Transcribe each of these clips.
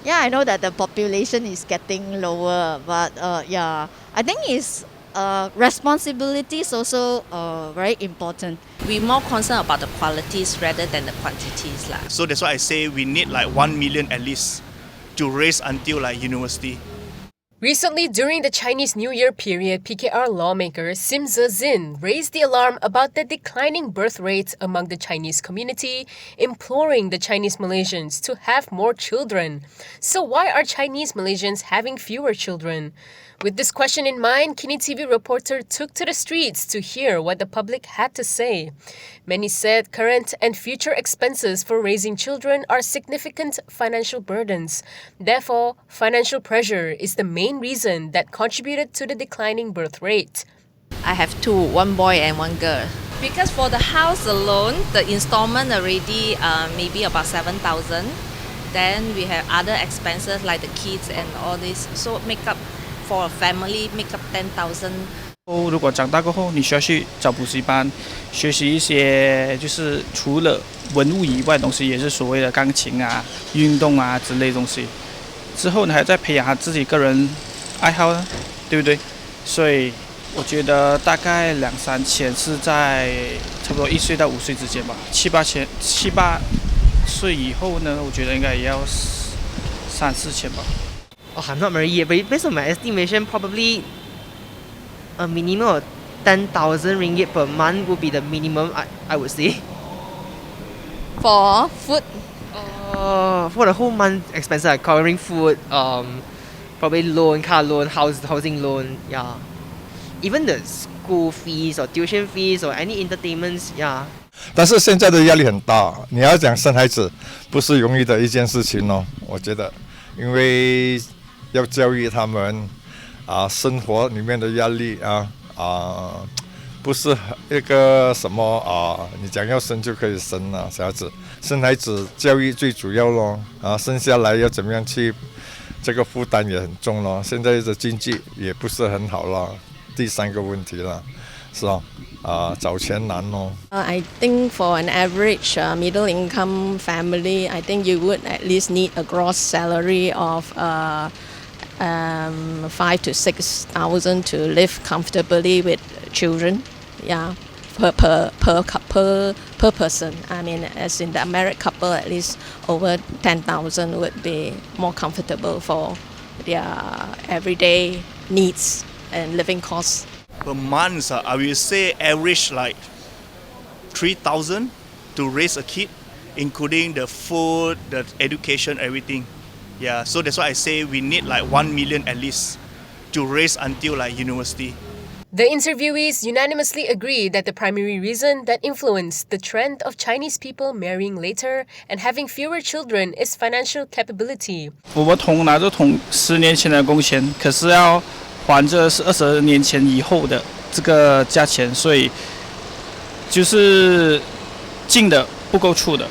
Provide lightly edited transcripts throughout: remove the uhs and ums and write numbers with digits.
Yeah, I know that the population is getting lower, but yeah, I think it's responsibility is also very important. We're more concerned about the qualities rather than the quantities lah. So that's why I say we need like 1 million at least to raise until like university. Recently, during the Chinese New Year period, PKR lawmaker Sim Zezin raised the alarm about the declining birth rates among the Chinese community, imploring the Chinese Malaysians to have more children. So why are Chinese Malaysians having fewer children? With this question in mind, Kinitv reporter took to the streets to hear what the public had to say. Many said current and future expenses for raising children are significant financial burdens. Therefore, financial pressure is the main reason that contributed to the declining birth rate. I have two, one boy and one girl. Because for the house alone, the installment already maybe about 7,000. Then we have other expenses like the kids and all this. So make up for a family, make up 10,000. 如果长大过后，你需要去找补习班，学习一些就是除了文物以外的东西，也是所谓的钢琴啊、运动啊之类的东西。之后你还在培养他自己个人爱好呢，对不对？所以我觉得大概2-3千是在差不多1岁到5岁之间吧。7、8岁以后呢，我觉得应该也要3-4千吧。Oh, I'm not married yet, but based on my estimation, probably a minimum of 10,000 ringgit per month would be the minimum, I would say. For food, For the whole month expenses, like covering food, probably loan, car loan, housing loan, yeah. Even the school fees or tuition fees or any entertainments, yeah. 但是现在的压力很大，你要讲生孩子不是容易的一件事情哦，我觉得，因为要教育他们生活里面的压力不是一个什么你讲要生就可以生啊，小孩子生孩子教育最主要咯生下来要怎么样去，这个负担也很重咯，现在的经济也不是很好了，第3个问题了，是吧？找钱难咯。I think for an average middle income family, I think you would at least need a gross salary of 5,000 to 6,000 to live comfortably with children. Yeah, per person. I mean, as in the married couple, at least over 10,000 would be more comfortable for their everyday needs and living costs. Per month, I will say average like 3,000 to raise a kid, including the food, the education, everything. Yeah, so that's why I say we need like 1 million at least to raise until like university. The interviewees unanimously agree that the primary reason that influenced the trend of Chinese people marrying later and having fewer children is financial capability. 我们拿着10年前的工钱，可是要还着是20年前以后的这个价钱，所以就是进的不够出的。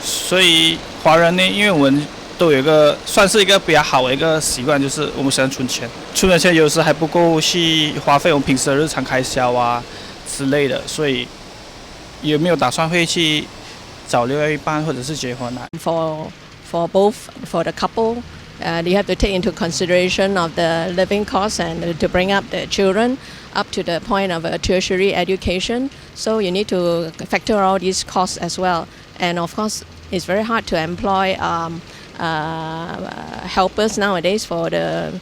所以华人呢，因为我们都有一个算是一个比较好的一个习惯，就是我们喜欢存钱，存的钱有时还不够去花费我们平时的日常开销啊之类的，所以有没有打算会去找另外一半或者是结婚啊 For the couple, you have to take into consideration of the living costs and to bring up the children up to the point of a tertiary education. So you need to factor all these costs as well. And of course, it's very hard to employ helpers nowadays for the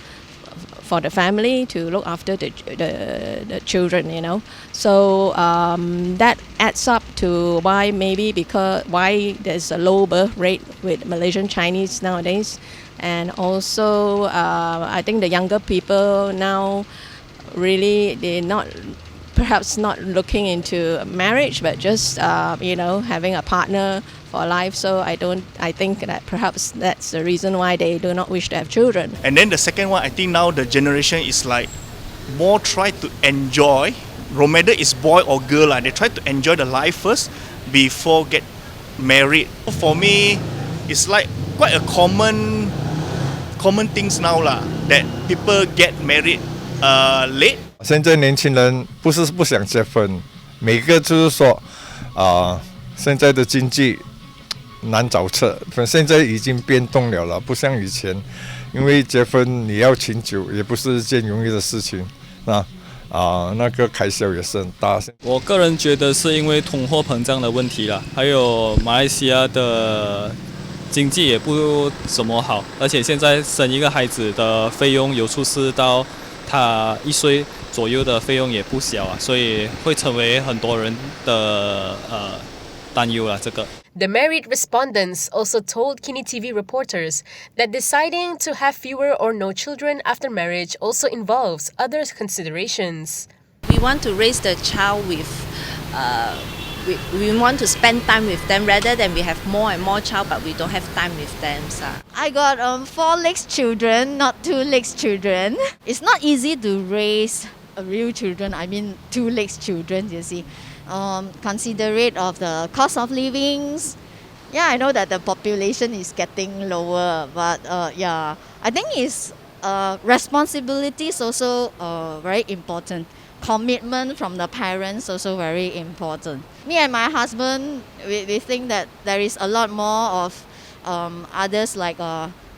family to look after the children, you know. So that adds up to why there's a low birth rate with Malaysian Chinese nowadays. And also I think the younger people now really perhaps not looking into marriage, but just having a partner for life. So I think that perhaps that's the reason why they do not wish to have children. And then the second one, I think now the generation is like more try to enjoy, no matter it's boy or girl, they try to enjoy the life first before get married. For me, it's like quite a common things now that people get married late. 现在年轻人不是不想结婚，每个就是说现在的经济难找车，现在已经变动了，不像以前，因为结婚你要请酒也不是一件容易的事情，那个开销也是很大。我个人觉得是因为通货膨胀的问题啦，还有马来西亚的经济也不怎么好，而且现在生一个孩子的费用有出示到他1岁左右的费用也不小啊，所以会成为很多人的担忧啦。这个。The married respondents also told Kinitv reporters that deciding to have fewer or no children after marriage also involves other considerations. We want to raise the child with, we want to spend time with them rather than we have more and more child, but we don't have time with them. So. I got 4 legs children, not 2 legs children. It's not easy to raise real children. I mean 2 legs children. You see. Considerate of the cost of livings. Yeah, I know that the population is getting lower, but yeah, I think it's responsibility is also very important. Commitment from the parents also very important. Me and my husband, we think that there is a lot more of others like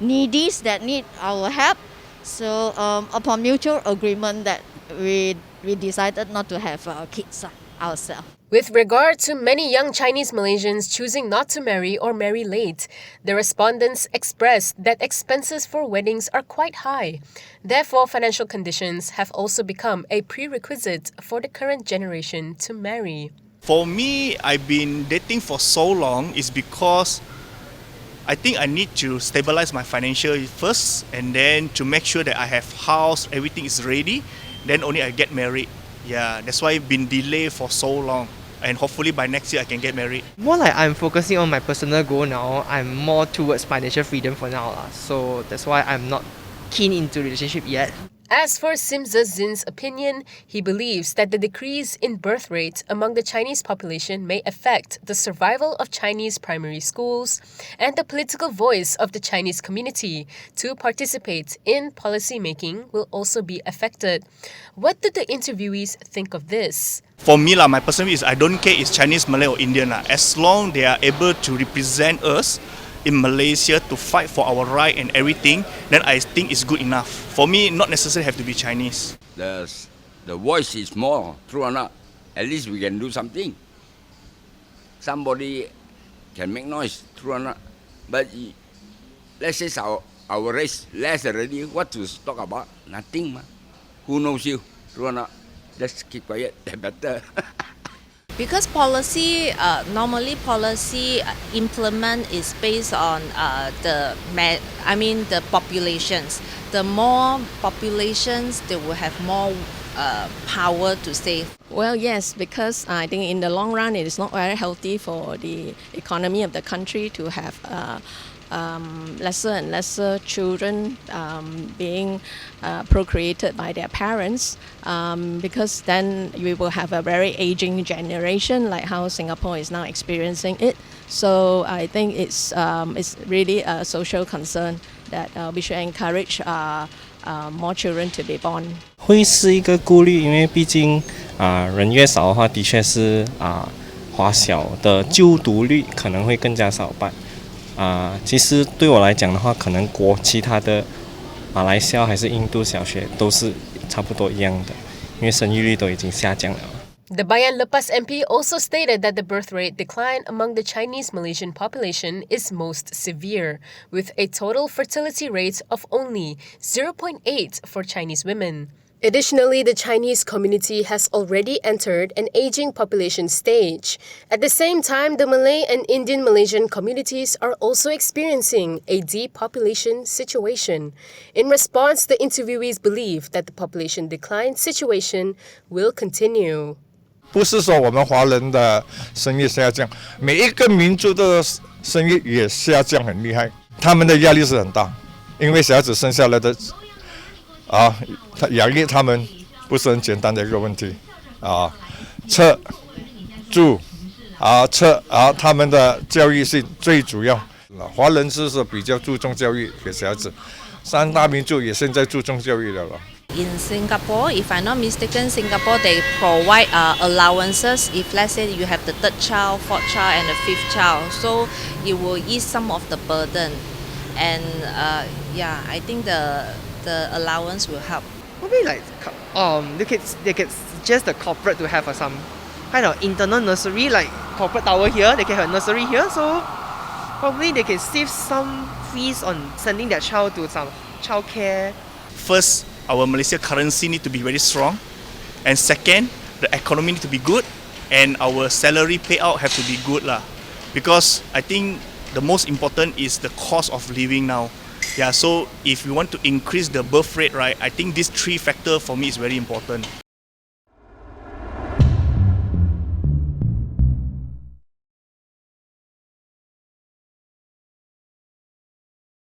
needies that need our help. So upon mutual agreement that we decided not to have kids ourselves. With regard to many young Chinese Malaysians choosing not to marry or marry late, the respondents expressed that expenses for weddings are quite high. Therefore, financial conditions have also become a prerequisite for the current generation to marry. For me, I've been dating for so long is because I think I need to stabilize my financial first, and then to make sure that I have house, everything is ready, then only I get married. Yeah, that's why I've been delayed for so long. And hopefully by next year I can get married. More like I'm focusing on my personal goal now. I'm more towards financial freedom for now. So that's why I'm not keen into relationship yet. As for Simza Zin's opinion, he believes that the decrease in birth rate among the Chinese population may affect the survival of Chinese primary schools and the political voice of the Chinese community to participate in policy making will also be affected. What do the interviewees think of this? For me, my personal view is I don't care if it's Chinese, Malay or Indian. As long they are able to represent us in Malaysia to fight for our right and everything, then I think it's good enough. For me, not necessarily have to be Chinese. The voice is more, true or not. At least we can do something. Somebody can make noise, true or not. But let's say our race less already, what to talk about? Nothing. Ma. Who knows you, true or not? Just keep quiet, better. Because policy, normally policy implement is based on the populations. The more populations, they will have more power to save. Well, yes, because I think in the long run it is not very healthy for the economy of the country to have lesser and lesser children being procreated by their parents, because then we will have a very aging generation like how Singapore is now experiencing it. So I think it's really a social concern that we should encourage more children to be born. 会是一个顾虑，因为毕竟人越少的话，的确是华小的就读率可能会更加少吧。其实对我来讲的话，可能其他的马来西亚还是印度小学都是差不多一样的，因为生育率都已经下降了。The Bayan Lepas MP also stated that the birth rate decline among the Chinese Malaysian population is most severe, with a total fertility rate of only 0.8 for Chinese women. Additionally, the Chinese community has already entered an aging population stage. At the same time, the Malay and Indian Malaysian communities are also experiencing a depopulation situation. In response, the interviewees believe that the population decline situation will continue. 不是说我们华人的生育下降，每一个民族的生育也下降很厉害，他们的压力是很大，因为小孩子生下来的养育他们不是很简单的一个问题吃住他们的教育是最主要。华人是比较注重教育给小孩子，三大民族也现在注重教育了。In Singapore, if I'm not mistaken, Singapore they provide allowances if let's say you have the third child, fourth child and the fifth child. So it will ease some of the burden. And yeah, I think the allowance will help. Probably like they could suggest the corporate to have some kind of internal nursery, like corporate tower here, they can have a nursery here, so probably they can save some fees on sending their child to some childcare. First, our Malaysia currency need to be very strong, and second, the economy need to be good, and our salary payout have to be good lah. Because I think the most important is the cost of living now. Yeah, so if you want to increase the birth rate, right, I think these three factors for me is very important.